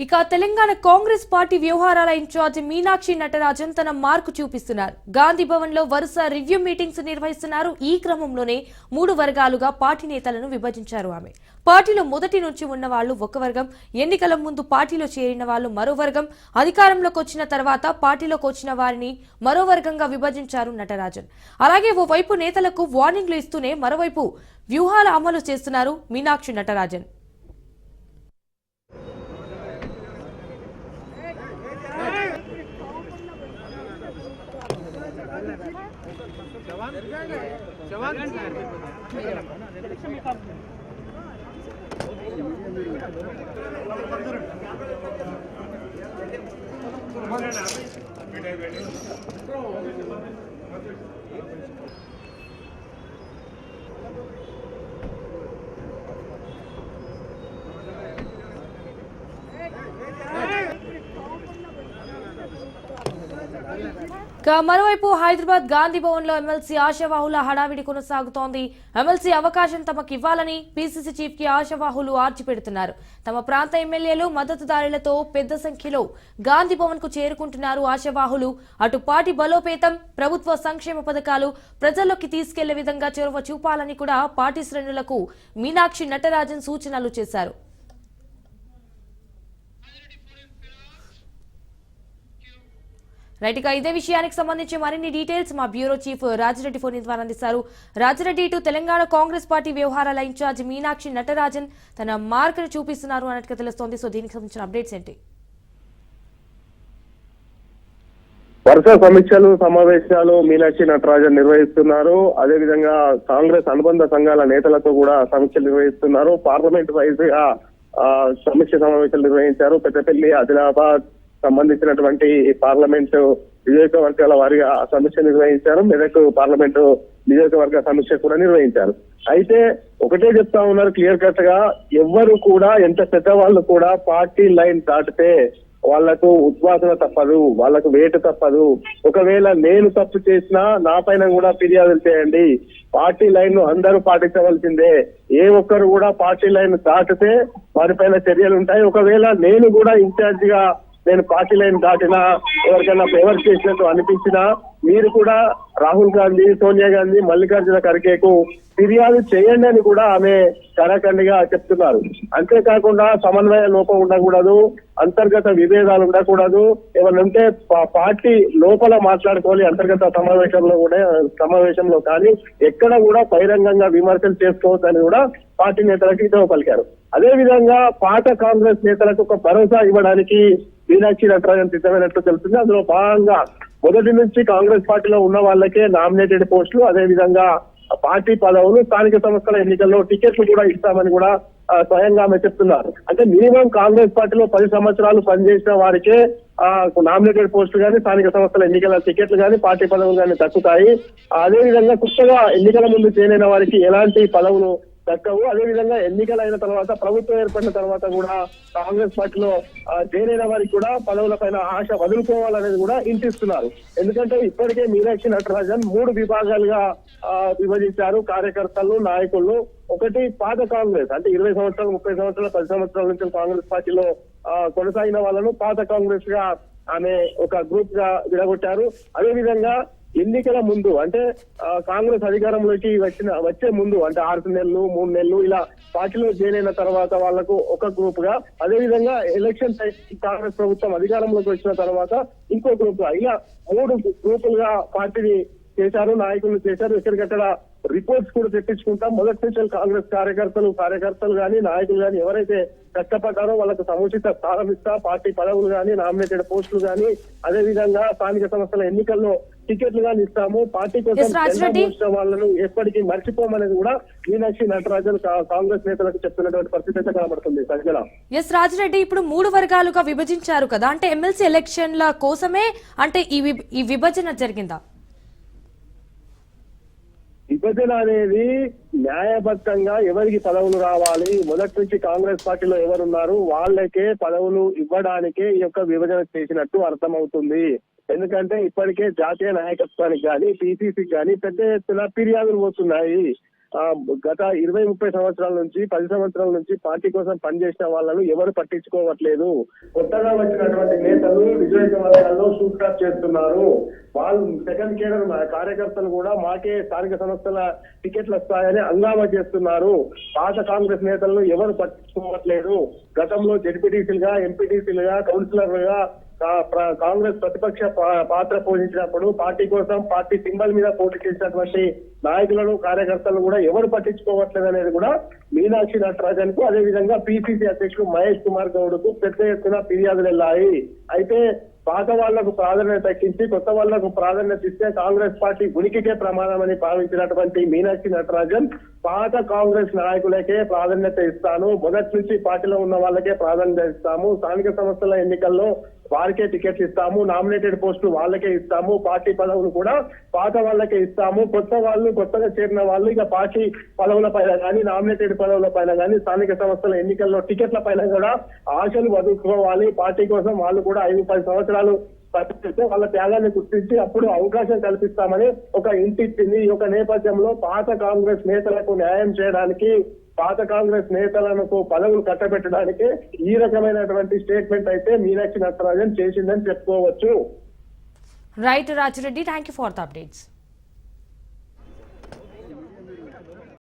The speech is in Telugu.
ఇక తెలంగాణ కాంగ్రెస్ పార్టీ వ్యవహారాల ఇన్ఛార్జి మీనాక్షి నటరాజన్ తన మార్కు చూపిస్తున్నారు. గాంధీ భవన్ లో వరుస రివ్యూ మీటింగ్స్ నిర్వహిస్తున్నారు. ఈ క్రమంలోనే 3 వర్గాలుగా పార్టీ నేతలను విభజించారు. ఆమె పార్టీలో మొదటి నుంచి ఉన్న వాళ్ళు ఒక వర్గం, ఎన్నికల ముందు పార్టీలో చేరిన వాళ్ళు మరో వర్గం, అధికారంలోకి వచ్చిన తర్వాత పార్టీలోకి వచ్చిన వారిని మరో వర్గంగా విభజించారు నటరాజన్. అలాగే ఓవైపు నేతలకు వార్నింగ్లు ఇస్తూనే మరోవైపు వ్యూహాల అమలు చేస్తున్నారు మీనాక్షి నటరాజన్. మరోవైపు హైదరాబాద్ గాంధీ భవన్ లో ఎమ్మెల్సీ ఆశావాహుల హడావిడి కొనసాగుతోంది. ఎమ్మెల్సీ అవకాశం తమకు ఇవ్వాలని పీసీసీ చీఫ్ కి ఆశావాహులు ఆర్చి పెడుతున్నారు. తమ ప్రాంత ఎమ్మెల్యేలు మద్దతుదారులతో పెద్ద సంఖ్యలో గాంధీ భవన్ కు చేరుకుంటున్నారు ఆశావాహులు. అటు పార్టీ బలోపేతం, ప్రభుత్వ సంక్షేమ పథకాలు ప్రజల్లోకి తీసుకెళ్లే విధంగా చొరవ చూపాలని కూడా పార్టీ శ్రేణులకు మీనాక్షి నటరాజన్ సూచనలు చేశారు. రైట్, ఇక ఇదే విషయానికి సంబంధించి మరిన్ని డీటెయిల్స్ మా బ్యూరో చీఫ్ రాజిరెడ్డి ఫోన్ ద్వారా అందిస్తారు. రాజిరెడ్డి, ఇటు తెలంగాణ కాంగ్రెస్ పార్టీ వ్యవహారాల ఇన్ఛార్జ్ మీనాక్షి నటరాజన్ తన మార్కును చూపిస్తున్నారు అన్నట్టుగా తెలుస్తోంది. సో దీనికి సంబంధించిన అప్డేట్స్ ఏంటి? వరుస సమీక్షలు సమావేశాలు మీనాక్షి నటరాజన్ నిర్వహిస్తున్నారు. అదేవిధంగా కాంగ్రెస్ అనుబంధ సంఘాల నేతలతో కూడా సమీక్షలు నిర్వహిస్తున్నారు. పార్లమెంట్ వైజ్ గా సమీక్ష సమావేశాలు నిర్వహించారు. పెద్దపల్లి, ఆదిలాబాద్ సంబంధించినటువంటి పార్లమెంటు నియోజకవర్గాల వారిగా సమీక్ష నిర్వహించారు. మెదక్ పార్లమెంటు నియోజకవర్గ సమీక్ష కూడా నిర్వహించారు. అయితే ఒకటే చెప్తా ఉన్నారు క్లియర్ కట్ గా, ఎవ్వరు కూడా ఎంత పెద్దవాళ్ళు కూడా పార్టీ లైన్ దాటితే వాళ్లకు ఉద్వాసన తప్పదు, వాళ్లకు వేటు తప్పదు. ఒకవేళ నేను తప్పు చేసినా నా పైన కూడా ఫిర్యాదులు చేయండి. పార్టీ లైన్ ను అందరూ పాటించవలసిందే. ఏ ఒక్కరు కూడా పార్టీ లైన్ దాటితే వారిపైన చర్యలు ఉంటాయి. ఒకవేళ నేను కూడా ఇన్ఛార్జ్ గా నేను పార్టీ లైన్ దాటినా, ఎవరికైనా ఫేవర్ చేసినట్టు అనిపించినా మీరు కూడా రాహుల్ గాంధీ, సోనియా గాంధీ, మల్లికార్జున ఖర్గేకు ఫిర్యాదు చేయండి అని కూడా ఆమె కరాఖండిగా చెప్తున్నారు. అంతేకాకుండా సమన్వయ లోపం ఉండకూడదు, అంతర్గత విభేదాలు ఉండకూడదు. ఏమన్నా ఉంటే పార్టీ లోపల మాట్లాడుకోవాలి. అంతర్గత సమావేశంలో కానీ ఎక్కడ కూడా బహిరంగంగా విమర్శలు చేసుకోవద్దని కూడా పార్టీ నేతలకు హితవు పలికారు. అదే విధంగా పాత కాంగ్రెస్ నేతలకు ఒక భరోసా ఇవ్వడానికి మీనాక్షి నటరాజన్ సిద్ధమైనట్లు తెలుస్తుంది. అందులో భాగంగా మొదటి నుంచి కాంగ్రెస్ పార్టీలో ఉన్న వాళ్ళకే నామినేటెడ్ పోస్టులు, అదే విధంగా పార్టీ పదవులు, స్థానిక సంస్థల ఎన్నికల్లో టికెట్లు కూడా ఇస్తామని కూడా స్వయంగా ఆమె చెప్తున్నారు. అంటే మినిమం కాంగ్రెస్ పార్టీలో 10 సంవత్సరాలు పనిచేసిన వారికే నామినేటెడ్ పోస్టులు కానీ, స్థానిక సంస్థల ఎన్నికల టికెట్లు కానీ, పార్టీ పదవులు కానీ దక్కుతాయి. అదే విధంగా కొత్తగా ఎన్నికల ముందు చేరిన వారికి ఎలాంటి పదవులు దక్కవు. అదేవిధంగా ఎన్నికలైన తర్వాత, ప్రభుత్వం ఏర్పడిన తర్వాత కూడా కాంగ్రెస్ పార్టీలో చేరిన వారికి కూడా పదవుల పైన ఆశ వదులుకోవాలనేది కూడా ఇంటిస్తున్నారు. ఎందుకంటే ఇప్పటికే మీనాక్షి నటరాజన్ 3 విభాగాలుగా విభజించారు కార్యకర్తలు, నాయకులు. ఒకటి పాత కాంగ్రెస్, అంటే 20 సంవత్సరాలు, 30 సంవత్సరాలు, 10 సంవత్సరాల నుంచి కాంగ్రెస్ పార్టీలో కొనసాగిన వాళ్ళను పాత కాంగ్రెస్ గా ఆమె ఒక గ్రూప్ గా విడగొట్టారు. అదేవిధంగా ఎన్నికల ముందు, అంటే కాంగ్రెస్ అధికారంలోకి వచ్చే ముందు, అంటే 6 నెలలు, 3 నెలలు ఇలా పార్టీలో జాయిన్ అయిన తర్వాత వాళ్లకు ఒక గ్రూప్ గా, అదేవిధంగా ఎలక్షన్ కాంగ్రెస్ ప్రభుత్వం అధికారంలోకి వచ్చిన తర్వాత ఇంకో గ్రూప్ గా, ఇలా 3 గ్రూపులుగా పార్టీని చేశారు, నాయకులు చేశారు. ఎక్కడికక్కడ రిపోర్ట్స్ కూడా తెప్పించుకుంటాం. మొదటి నుంచి కాంగ్రెస్ కార్యకర్తలు కానీ, నాయకులు కానీ ఎవరైతే కష్టపడ్డారో వాళ్ళకు సముచిత స్థానం ఇస్తా, పార్టీ పదవులు కానీ, నామినేటెడ్ పోస్టులు కానీ, అదే విధంగా స్థానిక సంస్థల ఎన్నికల్లో టికెట్లు కానీ ఇస్తాము. పార్టీ కోసం వాళ్ళను ఎప్పటికీ మర్చిపోమనేది కూడా మీనాక్షి నటరాజన్ కాంగ్రెస్ నేతలకు చెప్తున్నటువంటి పరిస్థితి అయితే కనబడుతుంది. సంజన, ఎస్ రాజిరెడ్డి, ఇప్పుడు 3 వర్గాలుగా విభజించారు కదా, అంటే ఎమ్మెల్సీ ఎలక్షన్ల కోసమే అంటే ఈ విభజన జరిగిందా? విభజన అనేది న్యాయబద్ధంగా ఎవరికి పదవులు రావాలి, మొదటి నుంచి కాంగ్రెస్ పార్టీలో ఎవరున్నారు వాళ్ళకే పదవులు ఇవ్వడానికే ఈ యొక్క విభజన చేసినట్టు అర్థమవుతుంది. ఎందుకంటే ఇప్పటికే జాతీయ నాయకత్వానికి కానీ, పిసిసికి కానీ పెద్ద ఎత్తున ఫిర్యాదులు వస్తున్నాయి. గత 20-30 సంవత్సరాల నుంచి 10 సంవత్సరాల నుంచి పార్టీ కోసం పనిచేసిన వాళ్ళను ఎవరు పట్టించుకోవట్లేదు. కొత్తగా వచ్చినటువంటి నేతలు నియోజకవర్గాల్లో షూట్ అప్ చేస్తున్నారు. వాళ్ళు సెకండ్ కేడర్ కార్యకర్తలు కూడా మాకే స్థానిక సంస్థల టికెట్లు వస్తాయని హంగామా చేస్తున్నారు. పాత కాంగ్రెస్ నేతలను ఎవరు పట్టించుకోవట్లేదు. గతంలో జెడ్పీటీసీలుగా, ఎంపీటీసీలుగా, కౌన్సిలర్లుగా కాంగ్రెస్ ప్రతిపక్ష పాత్ర పోషించినప్పుడు పార్టీ కోసం పార్టీ సింబల్ మీద పోటీ చేసినటువంటి నాయకులను, కార్యకర్తలను కూడా ఎవరు పట్టించుకోవట్లేదు అనేది కూడా మీనాక్షి నటరాజన్ కు, అదే విధంగా పిసిసి అధ్యక్షుడు మహేష్ కుమార్ గౌడ్ కు పెద్ద ఎత్తున ఫిర్యాదులు వెళ్ళాయి. అయితే పాత వాళ్లకు ప్రాధాన్యత తగ్గించి కొత్త వాళ్లకు ప్రాధాన్యత ఇస్తే కాంగ్రెస్ పార్టీ ఉనికికే ప్రమాదమని భావించినటువంటి మీనాక్షి నటరాజన్ పాత కాంగ్రెస్ నాయకులకే ప్రాధాన్యత ఇస్తాను, మొదటి నుంచి పార్టీలో ఉన్న వాళ్ళకే ప్రాధాన్యత ఇస్తాము, స్థానిక సంస్థల ఎన్నికల్లో వారికే టికెట్లు ఇస్తాము, నామినేటెడ్ పోస్టులు వాళ్ళకే ఇస్తాము, పార్టీ పదవులు కూడా పాత వాళ్ళకే ఇస్తాము, కొత్తగా చేరిన వాళ్ళు ఇక పార్టీ పదవుల పైన కానీ, నామినేటెడ్ పదవుల పైన కానీ, స్థానిక సంస్థల ఎన్నికల్లో టికెట్ల పైన కూడా ఆశలు వదులుకోవాలి. పార్టీ కోసం వాళ్ళు కూడా 5-10 సంవత్సరాలు పనిచేస్తే వాళ్ళ త్యాగాన్ని గుర్తించి అప్పుడు అవకాశం కల్పిస్తామని ఒక ఇంటిచ్చింది. ఈ యొక్క నేపథ్యంలో పాత కాంగ్రెస్ నేతలకు న్యాయం చేయడానికి, పాత కాంగ్రెస్ నేతలకు పదవులు కట్టబెట్టడానికి ఈ రకమైనటువంటి స్టేట్మెంట్ అయితే మీనాక్షి నటరాజన్ చేసిందని చెప్పుకోవచ్చు. Right Rajireddy, thank you for the updates.